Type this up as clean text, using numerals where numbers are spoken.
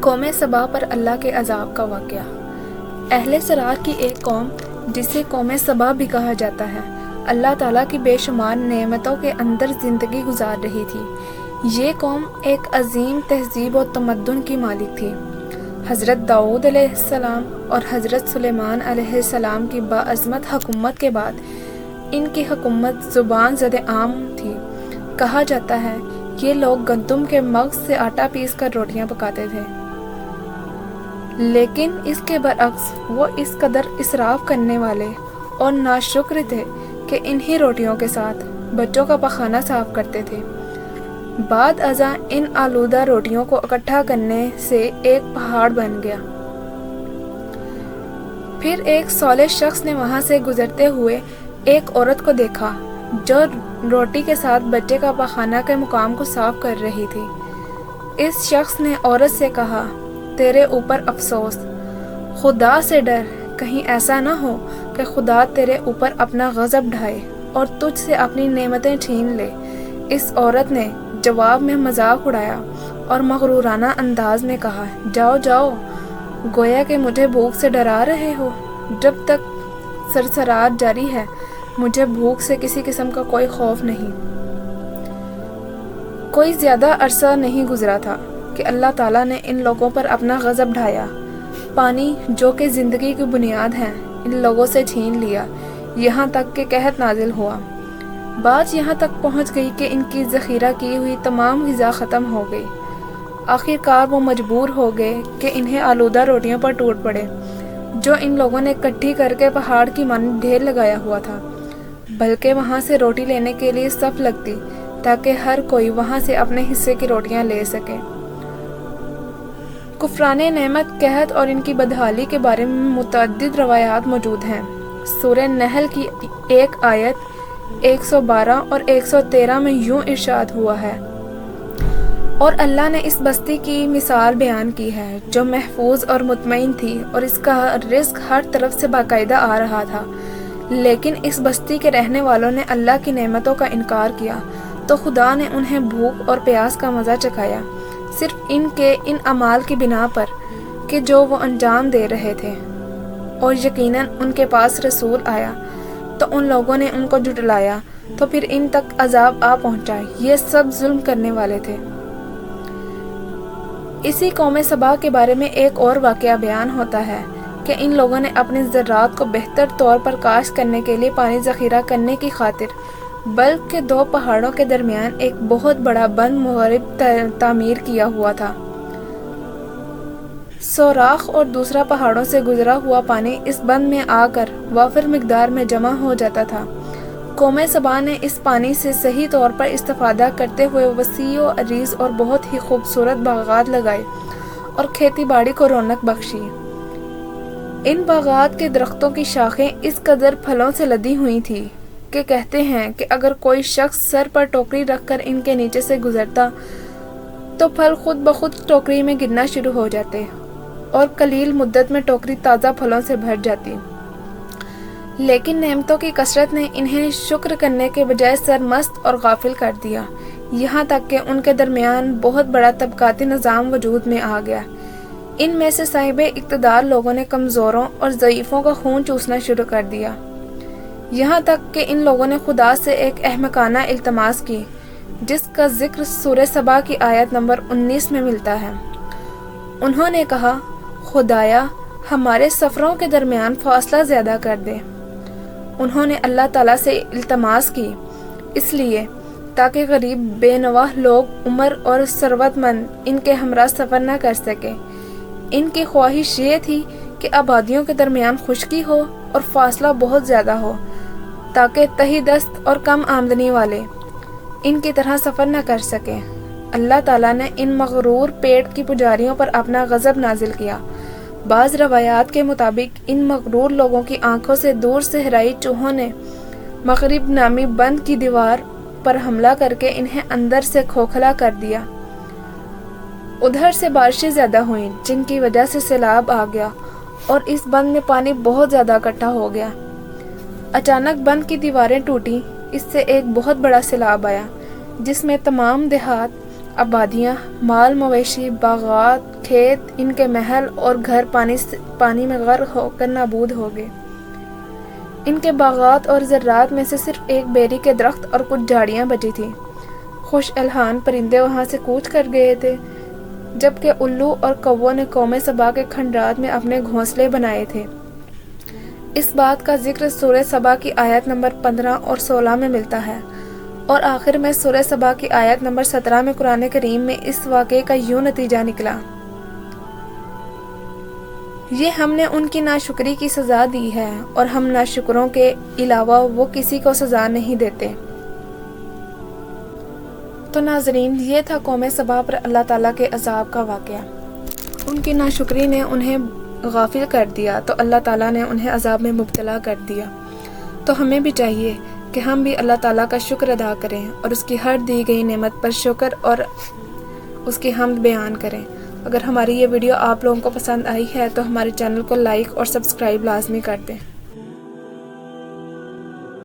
قوم سبا پر اللہ کے عذاب کا واقعہ۔ اہل سرار کی ایک قوم جسے قوم سبا بھی کہا جاتا ہے، اللہ تعالیٰ کی بے شمار نعمتوں کے اندر زندگی گزار رہی تھی۔ یہ قوم ایک عظیم تہذیب و تمدن کی مالک تھی۔ حضرت داؤد علیہ السلام اور حضرت سلیمان علیہ السلام کی باعظمت حکومت کے بعد ان کی حکومت زبان زد عام تھی۔ کہا جاتا ہے یہ لوگ گندم کے مغز سے آٹا پیس کر روٹیاں پکاتے تھے، لیکن اس کے برعکس وہ اس قدر اسراف کرنے والے اور ناشکر تھے کہ انہی روٹیوں کے ساتھ بچوں کا پخانہ صاف کرتے تھے۔ بعد ازاں ان آلودہ روٹیوں کو اکٹھا کرنے سے ایک پہاڑ بن گیا۔ پھر ایک صالح شخص نے وہاں سے گزرتے ہوئے ایک عورت کو دیکھا جو روٹی کے ساتھ بچے کا پخانہ کے مقام کو صاف کر رہی تھی۔ اس شخص نے عورت سے کہا، تیرے اوپر افسوس، خدا سے ڈر، کہیں ایسا نہ ہو کہ خدا تیرے اوپر اپنا غضب ڈھائے اور تجھ سے اپنی نعمتیں چھین لے۔ اس عورت نے جواب میں مذاق اڑایا اور مغرورانہ انداز میں کہا، جاؤ جاؤ، گویا کہ مجھے بھوک سے ڈرا رہے ہو۔ جب تک سرسرات جاری ہے مجھے بھوک سے کسی قسم کا کوئی خوف نہیں۔ کوئی زیادہ عرصہ نہیں گزرا تھا کہ اللہ تعالیٰ نے ان لوگوں پر اپنا غضب ڈھایا۔ پانی جو کہ زندگی کی بنیاد ہے ان لوگوں سے چھین لیا، یہاں تک کہ قحط نازل ہوا۔ بات یہاں تک پہنچ گئی کہ ان کی ذخیرہ کی ہوئی تمام غذا ختم ہو گئی۔ آخر کار وہ مجبور ہو گئے کہ انہیں آلودہ روٹیوں پر ٹوٹ پڑے جو ان لوگوں نے اکٹھی کر کے پہاڑ کی مانند ڈھیر لگایا ہوا تھا، بلکہ وہاں سے روٹی لینے کے لیے صف لگتی تاکہ ہر کوئی وہاں سے اپنے حصے کی روٹیاں لے سکے۔ کفران نعمت، قحط اور ان کی بدحالی کے بارے میں متعدد روایات موجود ہیں۔ سورہ نحل کی ایک آیت 112 اور 113 میں یوں ارشاد ہوا ہے، اور اللہ نے اس بستی کی مثال بیان کی ہے جو محفوظ اور مطمئن تھی اور اس کا رزق ہر طرف سے باقاعدہ آ رہا تھا، لیکن اس بستی کے رہنے والوں نے اللہ کی نعمتوں کا انکار کیا تو خدا نے انہیں بھوک اور پیاس کا مزہ چکھایا، صرف ان کے ان اعمال کی بنا پر کہ جو وہ انجام دے رہے تھے، اور یقیناً ان کے پاس رسول آیا تو ان لوگوں نے ان کو جھٹلایا تو پھر ان تک عذاب آ پہنچا۔ یہ سب ظلم کرنے والے تھے۔ اسی قوم سبا کے بارے میں ایک اور واقعہ بیان ہوتا ہے کہ ان لوگوں نے اپنے زراعت کو بہتر طور پر کاشت کرنے کے لیے پانی ذخیرہ کرنے کی خاطر بلکہ کے دو پہاڑوں کے درمیان ایک بہت بڑا بند مغرب تعمیر کیا ہوا تھا۔ سوراخ اور دوسرا پہاڑوں سے گزرا ہوا پانی اس بند میں آ کر وافر مقدار میں جمع ہو جاتا تھا۔ قوم سبا نے اس پانی سے صحیح طور پر استفادہ کرتے ہوئے وسیع و عریض اور بہت ہی خوبصورت باغات لگائے اور کھیتی باڑی کو رونق بخشی۔ ان باغات کے درختوں کی شاخیں اس قدر پھلوں سے لدی ہوئی تھی کہ کہتے ہیں کہ اگر کوئی شخص سر پر ٹوکری رکھ کر ان کے نیچے سے گزرتا تو پھل خود بخود ٹوکری میں گرنا شروع ہو جاتے اور قلیل مدت میں ٹوکری تازہ پھلوں سے بھر جاتی۔ لیکن نعمتوں کی کثرت نے انہیں شکر کرنے کے بجائے سرمست اور غافل کر دیا، یہاں تک کہ ان کے درمیان بہت بڑا طبقاتی نظام وجود میں آ گیا۔ ان میں سے صاحب اقتدار لوگوں نے کمزوروں اور ضعیفوں کا خون چوسنا شروع کر دیا، یہاں تک کہ ان لوگوں نے خدا سے ایک احمقانہ التماس کی جس کا ذکر سورہ سبا کی آیت نمبر 19 میں ملتا ہے۔ انہوں نے کہا، خدایا ہمارے سفروں کے درمیان فاصلہ زیادہ کر دے۔ انہوں نے اللہ تعالیٰ سے التماس کی اس لیے تاکہ غریب بے نواح لوگ عمر اور ثروت مند ان کے ہمراہ سفر نہ کر سکے۔ ان کی خواہش یہ تھی کہ آبادیوں کے درمیان خشکی ہو اور فاصلہ بہت زیادہ ہو تاکہ تہی دست اور کم آمدنی والے ان کی طرح سفر نہ کر سکیں۔ اللہ تعالیٰ نے ان مغرور پیٹ کی پجاریوں پر اپنا غضب نازل کیا۔ بعض روایات کے مطابق ان مغرور لوگوں کی آنکھوں سے دور صحرائی چوہوں نے مغرب نامی بند کی دیوار پر حملہ کر کے انہیں اندر سے کھوکھلا کر دیا۔ ادھر سے بارشیں زیادہ ہوئیں جن کی وجہ سے سیلاب آ گیا اور اس بند میں پانی بہت زیادہ اکٹھا ہو گیا۔ اچانک بند کی دیواریں ٹوٹیں، اس سے ایک بہت بڑا سیلاب آیا جس میں تمام دیہات آبادیاں، مال مویشی، باغات، کھیت، ان کے محل اور گھر پانی میں غرق ہو کر نابود ہو گئے۔ ان کے باغات اور زراعت میں سے صرف ایک بیری کے درخت اور کچھ جھاڑیاں بچی تھیں۔ خوش الحان پرندے وہاں سے کوچ کر گئے تھے، جبکہ الو اور کووں نے قوم سبا کے کھنڈرات میں اپنے گھونسلے بنائے تھے۔ اس بات کا ذکر سورہ سبا کی آیت نمبر 15 اور 16 میں ملتا ہے، اور آخر میں سورہ سبا کی آیت نمبر 17 میں قرآن کریم میں اس واقعے کا یوں نتیجہ نکلا: یہ ہم نے ان کی ناشکری کی سزا دی ہے، اور ہم ناشکروں کے علاوہ وہ کسی کو سزا نہیں دیتے۔ تو ناظرین، یہ تھا قوم سبا پر اللہ تعالیٰ کے عذاب کا واقعہ۔ ان کی ناشکری نے انہیں غافل کر دیا تو اللہ تعالیٰ نے انہیں عذاب میں مبتلا کر دیا۔ تو ہمیں بھی چاہیے کہ ہم بھی اللہ تعالیٰ کا شکر ادا کریں اور اس کی ہر دی گئی نعمت پر شکر اور اس کی حمد بیان کریں۔ اگر ہماری یہ ویڈیو آپ لوگوں کو پسند آئی ہے تو ہمارے چینل کو لائک اور سبسکرائب لازمی کر دیں۔